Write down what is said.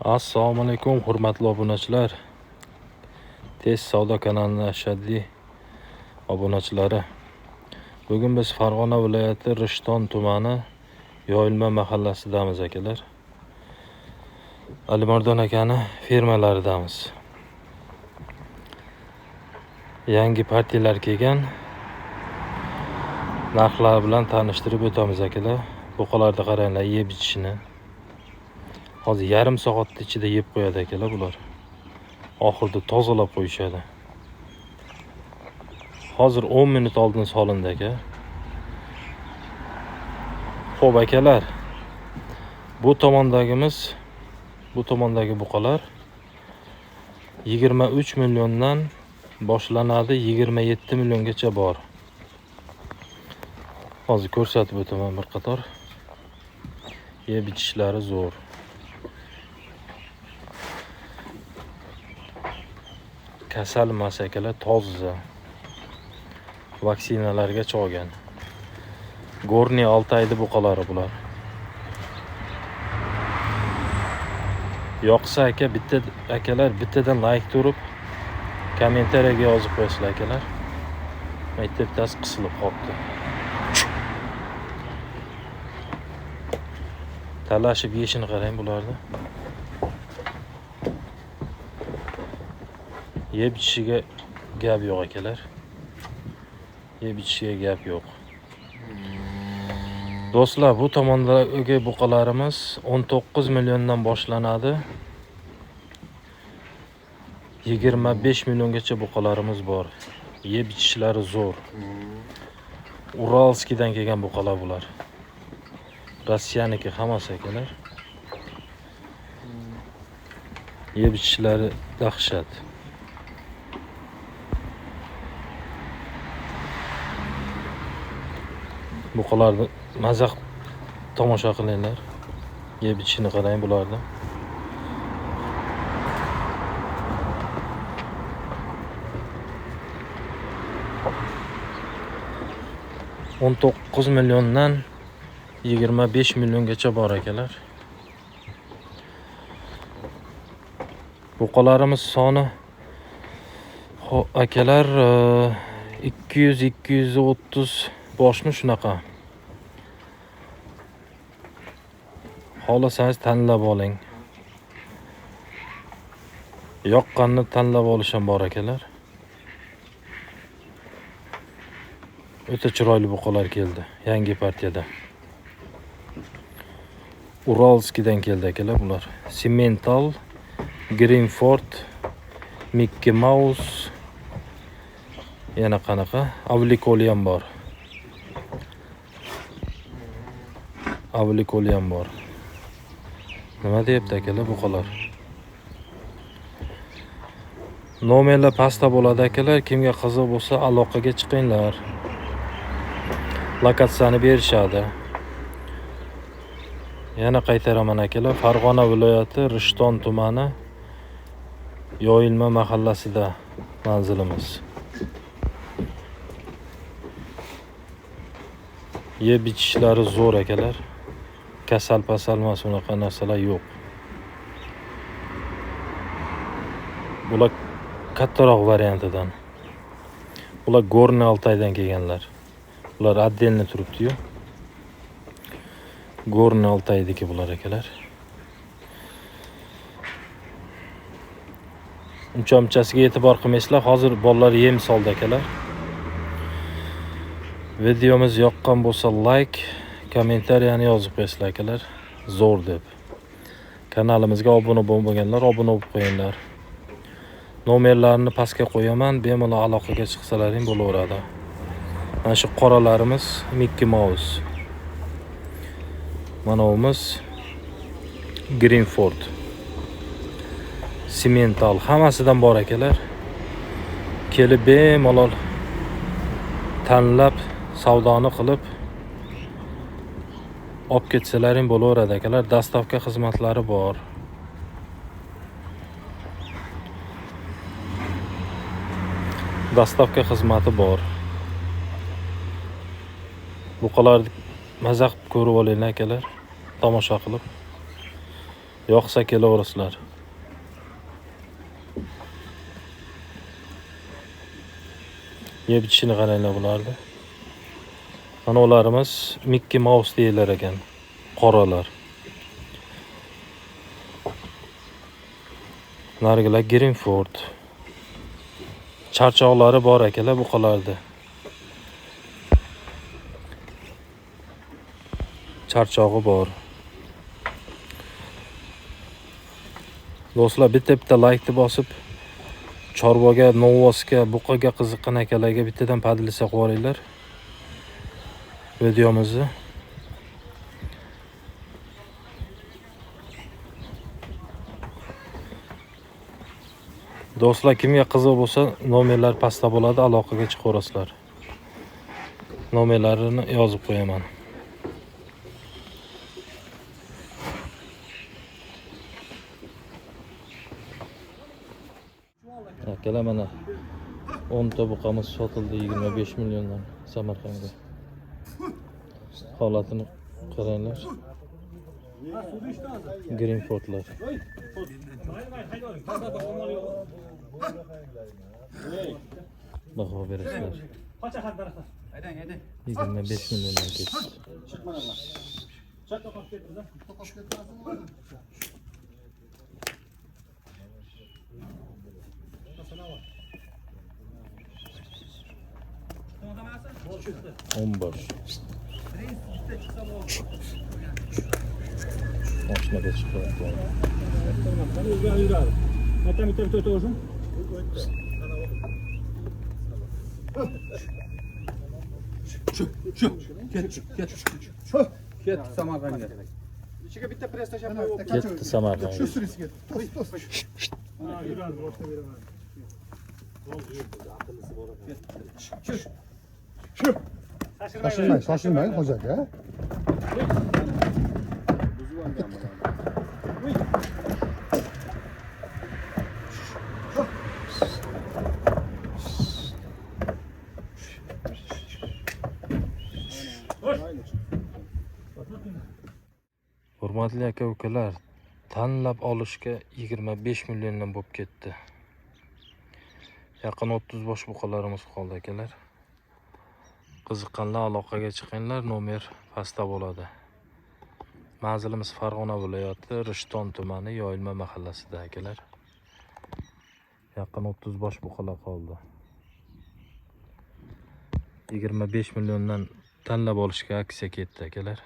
Assalomu alaykum hurmatli obunachilar. Tez savdo kanalining ashaddiy obunachilari. Bugun biz Farg'ona viloyati Rishton tumani Yoyilma mahallasidamiz akalar. Alimardon akani fermalaridamiz. Yangi partiyalar kelgan. Narxlar bilan tanishtirib o'tamiz akalar. Buqalarni qaranglar, yeb ichishini. Hozir yarim soat ichida yeb qo'yadi akalar bular. Oxirida tozalab qo'yishadi. Hozir 10 minut oldin solindi aka. Xo'p akalar, bu tomondagi buqalar 23 milliondan boshlanadi, 27 milliongacha bor. Hozir ko'rsatib o'taman bir qator. Yeb ichishlari zo'r. Kasal emas akalar, toza. Vaksinalarga cho'g'gan. Gorni Altaydi buqalari bular. Yoqsa aka bittadan like turib, kommentariyaga yozib qo'yasizlar akalar. Bittasi qisilib qolibdi. Talashib yeyishini qarang bularni. Yeb ichishiga gap yo'q akalar. Yeb ichishiga gap yo'q. Do'stlar, bu tomondagi buqalarimiz 19 milliondan boshlanadi. 25 milliongacha buqalarimiz bor. Yeb ichishlari zo'r. Uralskidan kelgan buqalar bular. Rossiyaniki hammasi akalar. Yeb ichishlari dahshat. Buqalarni mazaq tomosha qilinglar. Yeb ichishini qarang bularni. $19 milliondan 25 milliongacha bor akalar. Buqalarimiz soni akalar 200-230 boshmi shunaqa. Xohlasangiz tanlab oling. Yoqqanni tanlab olish ham bor akalar. O'ta chiroyli buqalar keldi yangi partiyada. Uralskidan keldi akalar bular. Simmental, Greenford, Mickey Mouse, yana qanaqa? Avlikoli ham bor. Avlikoli ham bor. Nima deyapti akalar buqalar? Nomerlar pastda bo'ladi akalar. Kimga qiziq bo'lsa aloqaga chiqinglar. Lokatsiyani berishadi. Yana qaytaraman akalar. Farg'ona viloyati Rishton tumani Yoyilma mahallasida manzilimiz. Yeb ichishlari zo'r akalar. Kasal emas, unaqa narsalar yo'q. Bular kattaroq variantidan. Bular Gorni Altaydan kelganlar. Bular отдельно turibdi-yu. Gorni Altaydiki bular akalar. Uncha-munchasiga e'tibor qilmaysizlar. Hozir bolalar yem soldi akalar. Videomiz yoqqan bo'lsa like, kommentariyani yozib qo'yasizlar akalar. Zo'r deb. Kanalimizga obuna bo'lmaganlar obuna bo'lib qo'yinglar. Nomerlarini pastga qo'yaman, bemalol aloqaga chiqsalaring bo'laveradi. Mana shu qoralarimiz Mickey Mouse. Mana buyimiz Greenford. Simmental hammasidan bor akalar. Kelib bemalol tanlab savdoni qilib olib ketsalaring bo'laveradi akalar. Dastavka xizmatlari bor. Dastavka xizmati bor. Buqalarni mazaq ko'rib olinglar akalar. Tomosha qilib. Yoqsa kelaverasizlar. Yeb ichishini qaranglar bularni. Mana ularimiz Mickey Mouse deyilar ekan. Qoralar. Narigilar Greenford. Charchoqlari bor ekanlar buqalarda. Charchog'i bor. Do'stlar, bitta like bosib, chorvaga, novvosga, buqaga qiziqqan akalarga bittadan padlisa qo'yinglar videomizni. Do'stlar, kimga qiziq bo'lsa, nomerlar pastda bo'ladi, aloqaga chiqaverasizlar. Nomerlarini yozib qo'yaman. Akalar, mana 10 ta buqamiz sotildi 25 milliondan Samarqandga. Holatini qaranglar. Greenfordlar. Baho berasizlar. 25 milliondan ketdi. 10 bosh. Mashinaga chiqyapti. Ket Samarqandga. İçine bitta presta yapma. Ketdi Samarqandga. Şu sürüsü ket. Tost. Şaşırmayın hocam ya. Hurmatli aka-ukalar, tanlab olishga 25 milliondan bo'lib ketdi. Yaqin 30 bosh buqalarimiz qoldi akalar. Qiziqqanlar aloqaga chiqinglar, nomer pastda bo'ladi. Manzilimiz Farg'ona viloyati, Rishton tumani, Yoyilma mahallasida akalar. Yaqin 30 bosh buqalar qoldi. 25 milliondan tanlab olishga aksiya ketdi akalar.